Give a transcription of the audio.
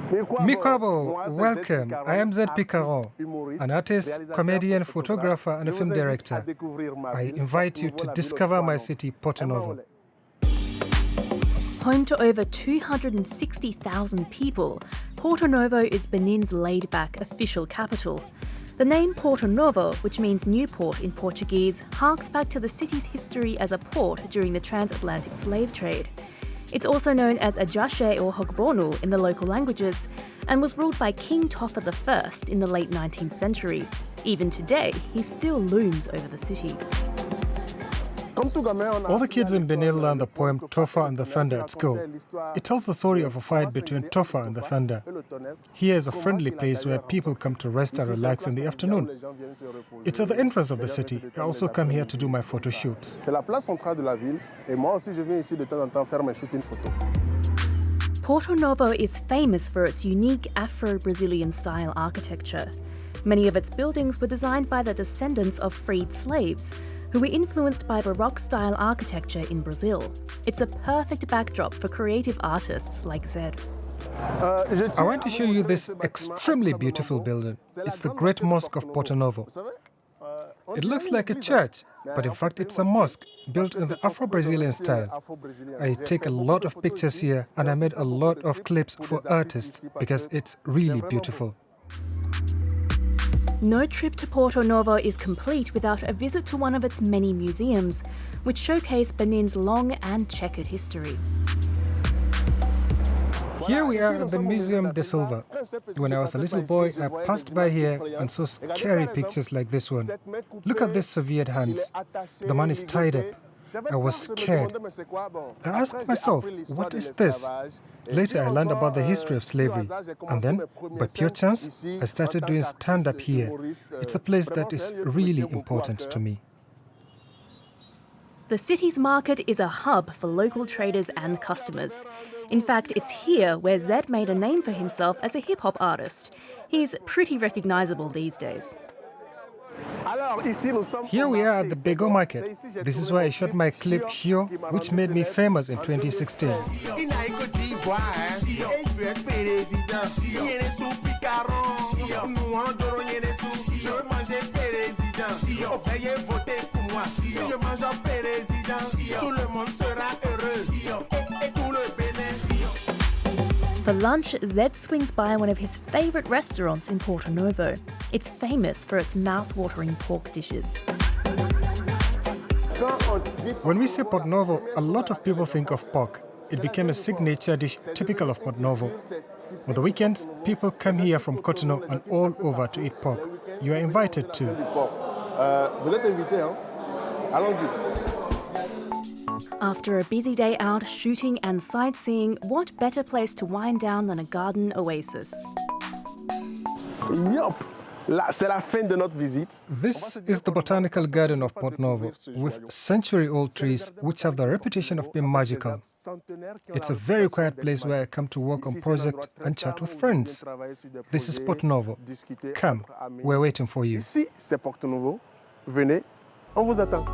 Mikwabo, welcome. I am Zed Pikaron, an artist, comedian, photographer and a film director. I invite you to discover my city, Porto-Novo. Home to over 260,000 people, Porto-Novo is Benin's laid-back official capital. The name Porto-Novo, which means new port in Portuguese, harks back to the city's history as a port during the transatlantic slave trade. It's also known as Ajashe or Hogbonu in the local languages, and was ruled by King Toffa I in the late 19th century. Even today, he still looms over the city. All the kids in Benin learn the poem Toffa and the Thunder at school. It tells the story of a fight between Toffa and the Thunder. Here is a friendly place where people come to rest and relax in the afternoon. It's at the entrance of the city. I also come here to do my photo shoots. Porto-Novo is famous for its unique Afro-Brazilian style architecture. Many of its buildings were designed by the descendants of freed slaves, who were influenced by Baroque-style architecture in Brazil. It's a perfect backdrop for creative artists like Zed. I want to show you this extremely beautiful building. It's the Great Mosque of Porto-Novo. It looks like a church, but in fact it's a mosque built in the Afro-Brazilian style. I take a lot of pictures here and I made a lot of clips for artists because it's really beautiful. No trip to Porto-Novo is complete without a visit to one of its many museums, which showcase Benin's long and checkered history. Here we are at the Museum de Silva. When I was a little boy, I passed by here and saw scary pictures like this one. Look at these severed hands. The man is tied up. I was scared. I asked myself, what is this? Later I learned about the history of slavery. And then, by pure chance, I started doing stand-up here. It's a place that is really important to me. The city's market is a hub for local traders and customers. In fact, it's here where Zed made a name for himself as a hip-hop artist. He's pretty recognizable these days. Here we are at the Bego market. This is where I shot my clip Shio, which made me famous in 2016. For lunch, Zed swings by one of his favourite restaurants in Porto-Novo. It's famous for its mouth-watering pork dishes. When we say Porto-Novo, a lot of people think of pork. It became a signature dish typical of Porto-Novo. On the weekends, people come here from Cotonou and all over to eat pork. You are invited too. After a busy day out shooting and sightseeing, what better place to wind down than a garden oasis? This is the botanical garden of Porto-Novo, with century-old trees which have the reputation of being magical. It's a very quiet place where I come to work on projects and chat with friends. This is Porto-Novo. Come, we're waiting for you. Ici, c'est Porto-Novo. Venez, on vous attend.